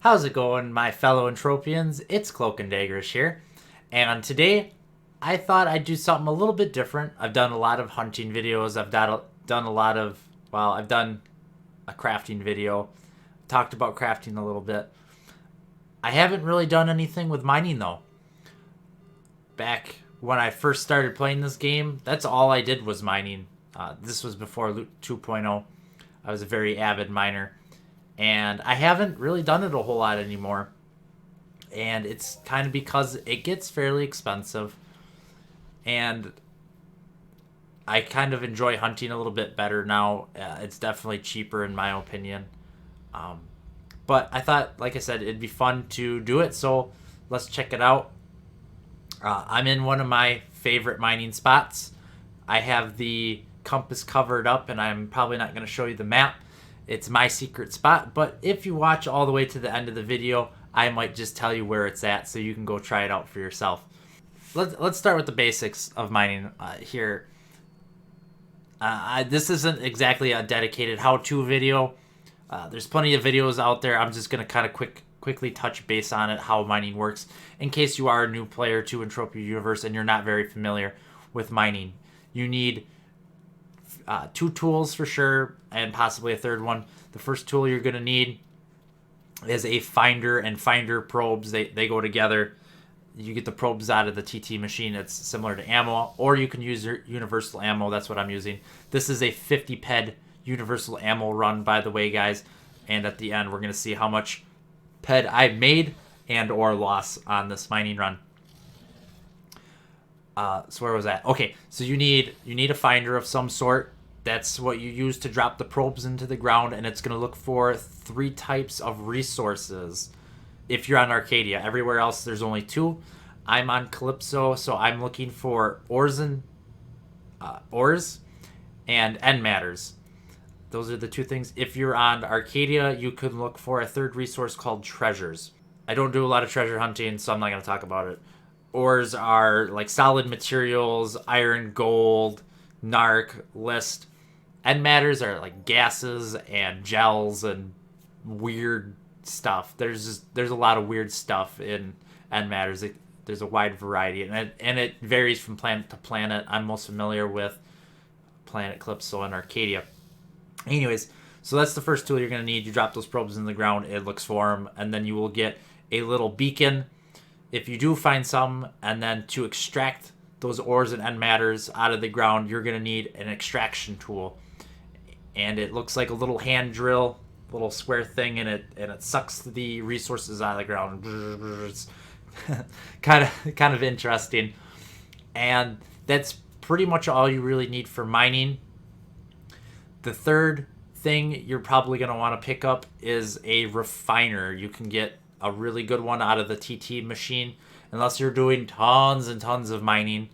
How's it going, my fellow Entropians? It's CloaknDaggerish here, and today I thought I'd do something a little bit different. I've done a lot of hunting videos. I've done a lot of, I've done a crafting video, talked about crafting a little bit. I haven't really done anything with mining though. Back when I first started playing this game, that's all I did was mining. This was before Loot 2.0. I was a very avid miner. And I haven't really done it a whole lot anymore. And it's kind of because it gets fairly expensive. And I kind of enjoy hunting a little bit better now. It's definitely cheaper in my opinion. Um, but I thought, like I said, it'd be fun to do it. So let's check it out. I'm in one of my favorite mining spots. I have the compass covered up, and I'm probably not going to show you the map. It's my secret spot, but if you watch all the way to the end of the video, I might just tell you where it's at so you can go try it out for yourself. Let's start with the basics of mining here. This isn't exactly a dedicated how-to video. There's plenty of videos out there. I'm just going to kind of quickly touch base on it, how mining works, in case you are a new player to Entropia Universe and you're not very familiar with mining. You need two tools for sure, and possibly a third one. The first tool you're going to need is a finder and finder probes. They go together. You get the probes out of the TT machine. It's similar to ammo, or you can use your universal ammo. That's what I'm using. This is a 50 ped universal ammo run, by the way, guys. And at the end, we're going to see how much ped I made and or lost on this mining run. So where was that? Okay, so you need a finder of some sort. That's what you use to drop the probes into the ground, and it's going to look for 3 types of resources if you're on Arcadia. Everywhere else, there's only 2. I'm on Calypso, so I'm looking for ores and end matters. Those are the 2 things. If you're on Arcadia, you can look for a 3rd resource called treasures. I don't do a lot of treasure hunting, so I'm not going to talk about it. Ores are like solid materials, iron, gold, narc, list. End matters are like gases and gels and weird stuff. There's a lot of weird stuff in end matters. There's a wide variety, and it varies from planet to planet. I'm most familiar with Planet Calypso and Arcadia. Anyways, so that's the first tool you're going to need. You drop those probes in the ground, it looks for them, and then you will get a little beacon if you do find some. And then to extract those ores and end matters out of the ground, you're going to need an extraction tool. And it looks like a little hand drill, little square thing, and it sucks the resources out of the ground. It's kind of interesting. And that's pretty much all you really need for mining. The third thing you're probably going to want to pick up is a refiner. You can get a really good one out of the TT machine, unless you're doing tons and tons of mining,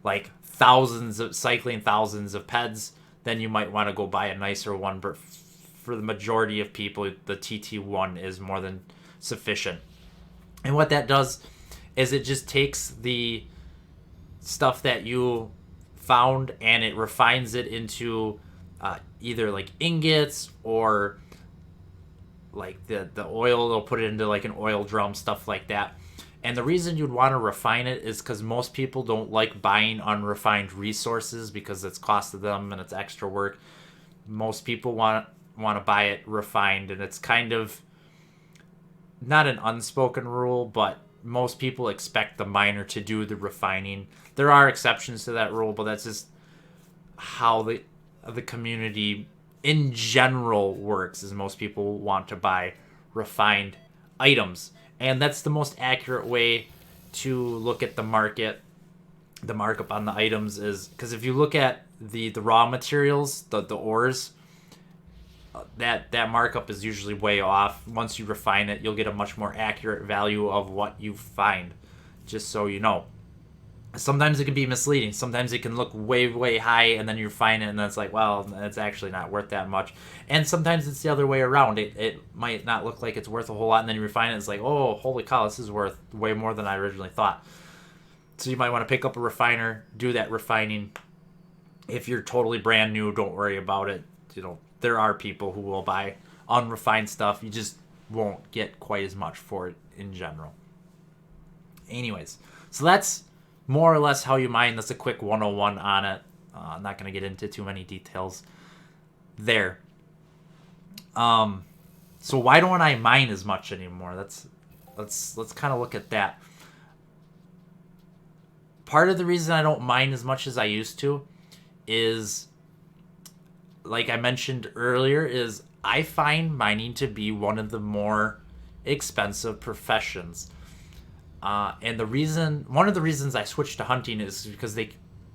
like cycling thousands of peds. Then you might want to go buy a nicer one, but for the majority of people, the TT1 is more than sufficient. And what that does is it just takes the stuff that you found and it refines it into either like ingots or like the oil. They'll put it into like an oil drum, stuff like that. And the reason you'd want to refine it is because most people don't like buying unrefined resources because it's costed them and it's extra work. Most people want to buy it refined, and it's kind of not an unspoken rule, but most people expect the miner to do the refining. There are exceptions to that rule, but that's just how the community in general works, is most people want to buy refined items. And that's the most accurate way to look at the market. The markup on the items is, because if you look at the raw materials, the ores, that markup is usually way off. Once you refine it, you'll get a much more accurate value of what you find, just so you know. Sometimes it can be misleading. Sometimes it can look way, way high, and then you refine it, and then it's like, well, it's actually not worth that much. And sometimes it's the other way around. It might not look like it's worth a whole lot, and then you refine it, it's like, oh, holy cow, this is worth way more than I originally thought. So you might want to pick up a refiner, do that refining. If you're totally brand new, don't worry about it. There are people who will buy unrefined stuff. You just won't get quite as much for it in general. Anyways, so that's more or less how you mine. That's a quick 101 on it. I'm not going to get into too many details there. So why don't I mine as much anymore? Let's kind of look at that. Part of the reason I don't mine as much as I used to is, like I mentioned earlier, is I find mining to be one of the more expensive professions. And one of the reasons I switched to hunting is because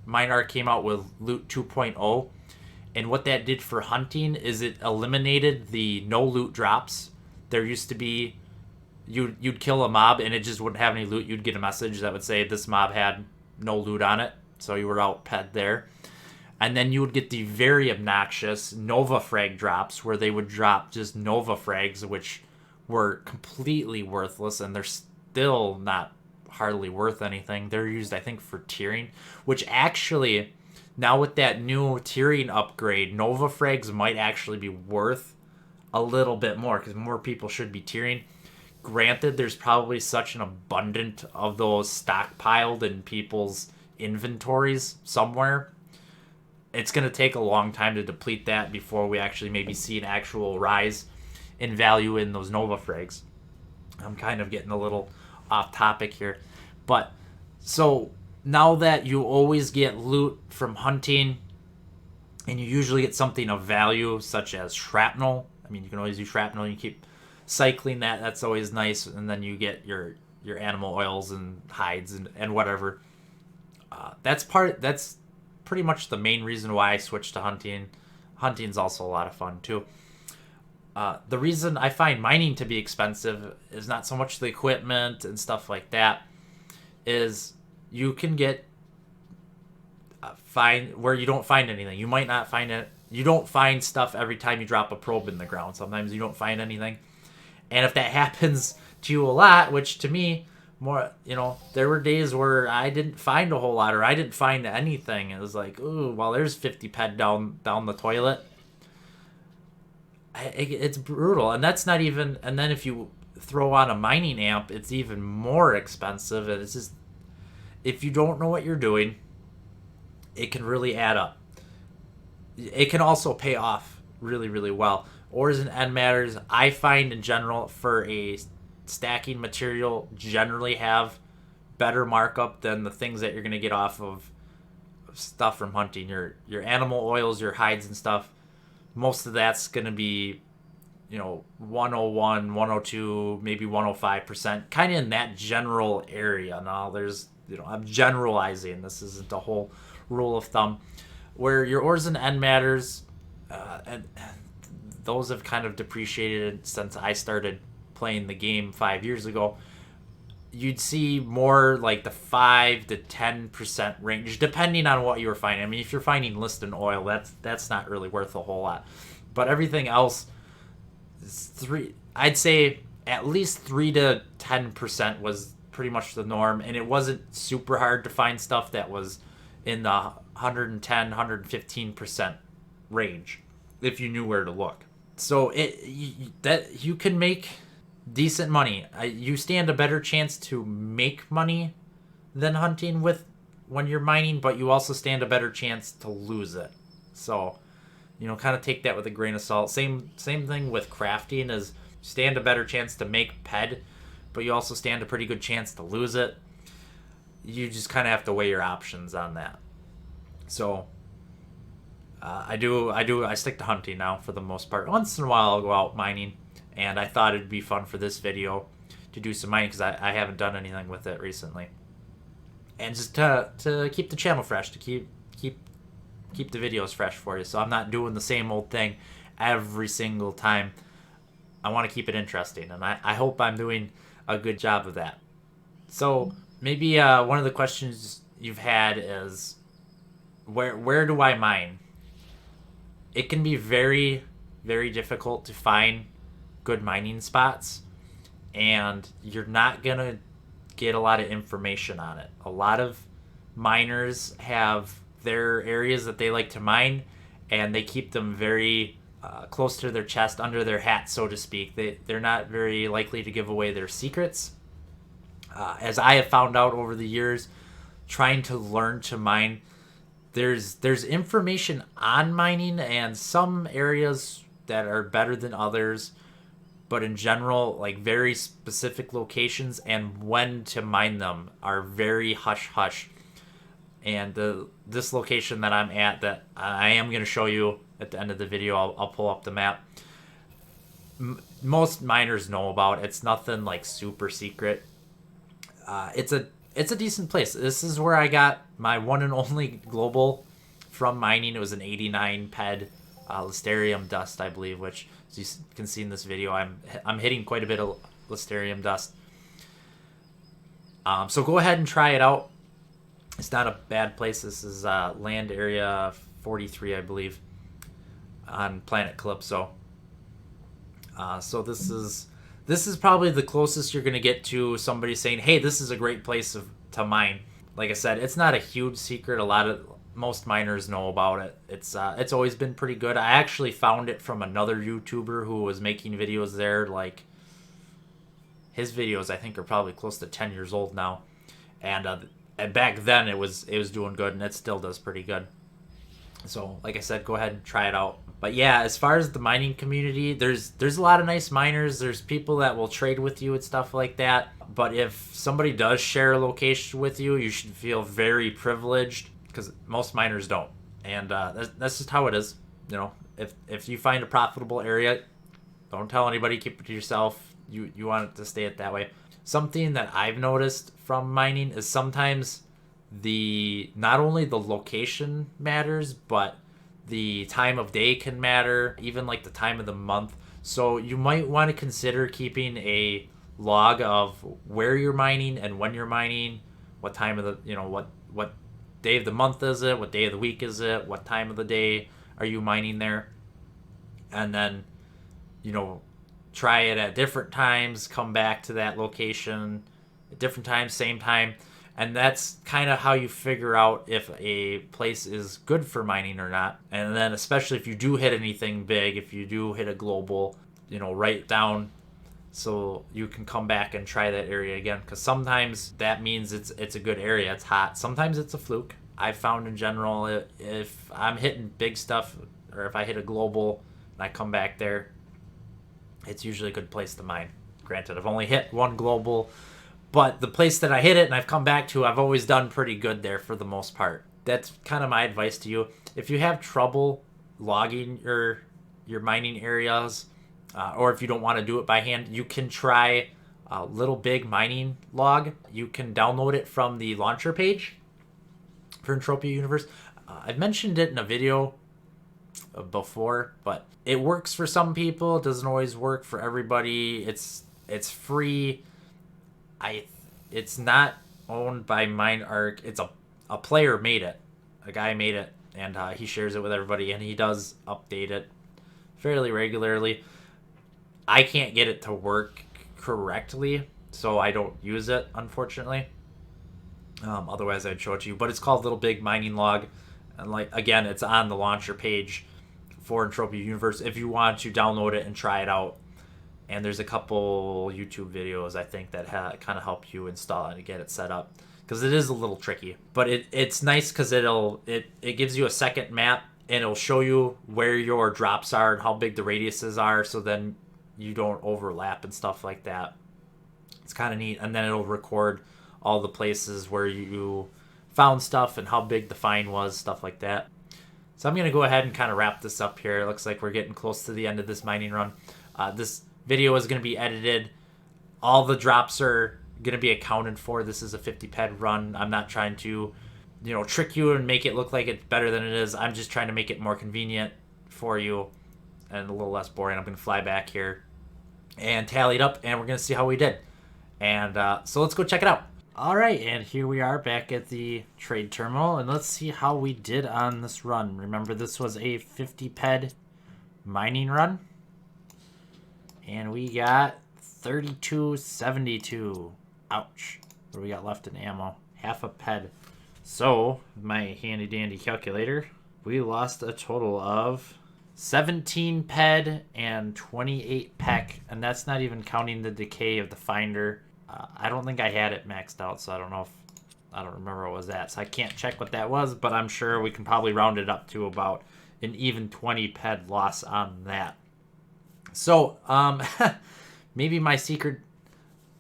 Mine came out with Loot 2.0, and what that did for hunting is it eliminated the no loot drops. There used to be, you'd kill a mob and it just wouldn't have any loot. You'd get a message that would say this mob had no loot on it, so you were out pet there. And then you would get the very obnoxious Nova Frag drops, where they would drop just Nova Frags, which were completely worthless, and they're still not hardly worth anything. They're used, I think, for tiering, which actually, now with that new tiering upgrade, Nova Frags might actually be worth a little bit more, because more people should be tiering. Granted, there's probably such an abundance of those stockpiled in people's inventories somewhere. It's going to take a long time to deplete that before we actually maybe see an actual rise in value in those Nova Frags. I'm kind of getting a little off topic here. But, so, now that you always get loot from hunting, and you usually get something of value, such as shrapnel. I mean, you can always use shrapnel, you keep cycling that, that's always nice, and then you get your animal oils and hides and whatever. That's pretty much the main reason why I switched to hunting. Hunting's also a lot of fun too. The reason I find mining to be expensive is not so much the equipment and stuff like that, is you can get where you don't find anything. You might not find it. You don't find stuff every time you drop a probe in the ground. Sometimes you don't find anything. And if that happens to you a lot, which to me, there were days where I didn't find a whole lot, or I didn't find anything. It was like, ooh, well, there's 50 ped down the toilet. It's brutal. And that's not even, and then if you throw on a mining amp, it's even more expensive. And it's just, if you don't know what you're doing, it can really add up. It can also pay off really, really well. Ores and end matters, I find in general, for a stacking material, generally have better markup than the things that you're going to get off of stuff from hunting. Your animal oils, your hides and stuff, most of that's going to be 101, 102, maybe 105%, kind of in that general area. Now there's, I'm generalizing, this isn't a whole rule of thumb, where your ores and end matters, and those have kind of depreciated since I started playing the game 5 years ago. You'd see more like the 5 to 10% range, depending on what you were finding. I mean, if you're finding listed oil, that's not really worth a whole lot. But everything else, I'd say at least 3 to 10% was pretty much the norm, and it wasn't super hard to find stuff that was in the 110, 115% range if you knew where to look. So you can make decent money. You stand a better chance to make money than hunting when you're mining, but you also stand a better chance to lose it. So, kind of take that with a grain of salt. Same thing with crafting, is stand a better chance to make ped, but you also stand a pretty good chance to lose it. You just kind of have to weigh your options on that. So I stick to hunting now for the most part. Once in a while I'll go out mining, and I thought it'd be fun for this video to do some mining, because I haven't done anything with it recently, and just to keep the channel fresh, to keep the videos fresh for you, so I'm not doing the same old thing every single time. I want to keep it interesting, and I hope I'm doing a good job of that. So maybe one of the questions you've had is, where do I mine? It can be very, very difficult to find good mining spots, and you're not going to get a lot of information on it. A lot of miners have their areas that they like to mine, and they keep them very close to their chest, under their hat, so to speak. They're not very likely to give away their secrets. As I have found out over the years, trying to learn to mine, there's information on mining and some areas that are better than others, but in general, like very specific locations and when to mine them are very hush hush. And this location that I'm at, that I am going to show you at the end of the video, I'll pull up the map. Most miners know about. It's nothing like super secret. It's a decent place. This is where I got my one and only global from mining. It was an 89 ped Listerium dust, I believe, which, as you can see in this video, I'm hitting quite a bit of Listerium dust. So go ahead and try it out. It's not a bad place. This is land area 43, I believe, on planet Calypso. So this is probably the closest you're going to get to somebody saying, hey, this is a great place to mine. Like I said, it's not a huge secret. Most miners know about it. It's always been pretty good. I actually found it from another YouTuber who was making videos there. Like, his videos, I think, are probably close to 10 years old now. And back then it was doing good, and it still does pretty good. So, like I said, go ahead and try it out. But yeah, as far as the mining community, there's a lot of nice miners. There's people that will trade with you and stuff like that. But if somebody does share a location with you, you should feel very privileged, because most miners don't. And that's just how it is. You know, if you find a profitable area, don't tell anybody. Keep it to yourself. You want it to stay it that way. Something that I've noticed from mining is sometimes not only the location matters, but the time of day can matter, even like the time of the month. So you might want to consider keeping a log of where you're mining and when you're mining, what time of the, what day of the month is it, what day of the week is it, what time of the day are you mining there, and then, try it at different times, come back to that location at different times, same time. And that's kind of how you figure out if a place is good for mining or not. And then especially if you do hit anything big, if you do hit a global, write down so you can come back and try that area again. Because sometimes that means it's a good area, it's hot. Sometimes it's a fluke. I've found in general, if I'm hitting big stuff, or if I hit a global and I come back there, it's usually a good place to mine. Granted, I've only hit one global, but the place that I hit it and I've come back to, I've always done pretty good there for the most part. That's kind of my advice to you. If you have trouble logging your mining areas, or if you don't want to do it by hand, you can try Little Big Mining Log. You can download it from the launcher page for Entropia Universe. I've mentioned it in a video before, but it works for some people. It doesn't always work for everybody. It's free. It's not owned by MineArc. It's a player made it. A guy made it, and he shares it with everybody, and he does update it fairly regularly. I can't get it to work correctly, so I don't use it, unfortunately. Otherwise, I'd show it to you. But it's called Little Big Mining Log, and again, it's on the launcher page for Entropia Universe if you want to download it and try it out. And there's a couple YouTube videos, I think, that kind of help you install it and get it set up, because it is a little tricky. But it's nice because it gives you a second map, and it'll show you where your drops are and how big the radiuses are, so then you don't overlap and stuff like that. It's kind of neat. And then it'll record all the places where you found stuff and how big the find was, stuff like that. So I'm going to go ahead and kind of wrap this up here. It looks like we're getting close to the end of this mining run. This video is going to be edited. All the drops are going to be accounted for. This is a 50 ped run. I'm not trying to, trick you and make it look like it's better than it is. I'm just trying to make it more convenient for you and a little less boring. I'm going to fly back here and tally it up, and we're going to see how we did. And so let's go check it out. All right, and here we are back at the trade terminal, and let's see how we did on this run. Remember, this was a 50 ped mining run, and we got 3272. Ouch. What do we got left in ammo? Half a ped. So, my handy dandy calculator, we lost a total of 17 ped and 28 pec, and that's not even counting the decay of the finder. I don't think I had it maxed out, so I don't know if I don't remember what was that, so I can't check what that was, but I'm sure we can probably round it up to about an even 20 ped loss on that. So maybe my secret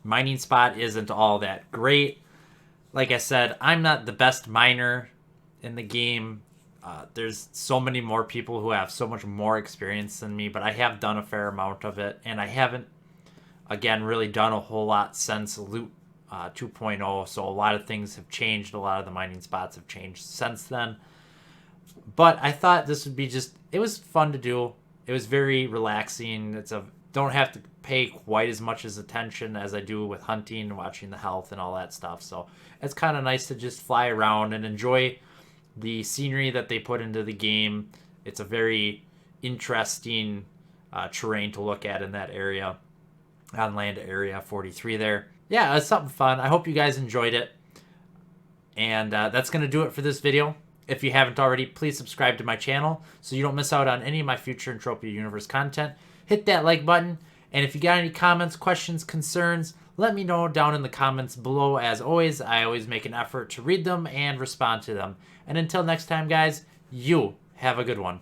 mining spot isn't all that great. Like I said, I'm not the best miner in the game. There's so many more people who have so much more experience than me, but I have done a fair amount of it, and I haven't, again, really done a whole lot since Loot 2.0, so a lot of things have changed. A lot of the mining spots have changed since then. But I thought this would be it was fun to do. It was very relaxing. Don't have to pay quite as much as attention as I do with hunting and watching the health and all that stuff. So it's kind of nice to just fly around and enjoy the scenery that they put into the game. It's a very interesting terrain to look at in that area, on land area 43 there. Yeah, it's something fun. I hope you guys enjoyed it. And that's going to do it for this video. If you haven't already, please subscribe to my channel so you don't miss out on any of my future Entropia Universe content. Hit that like button. And if you got any comments, questions, concerns, let me know down in the comments below. As always, I always make an effort to read them and respond to them. And until next time, guys, you have a good one.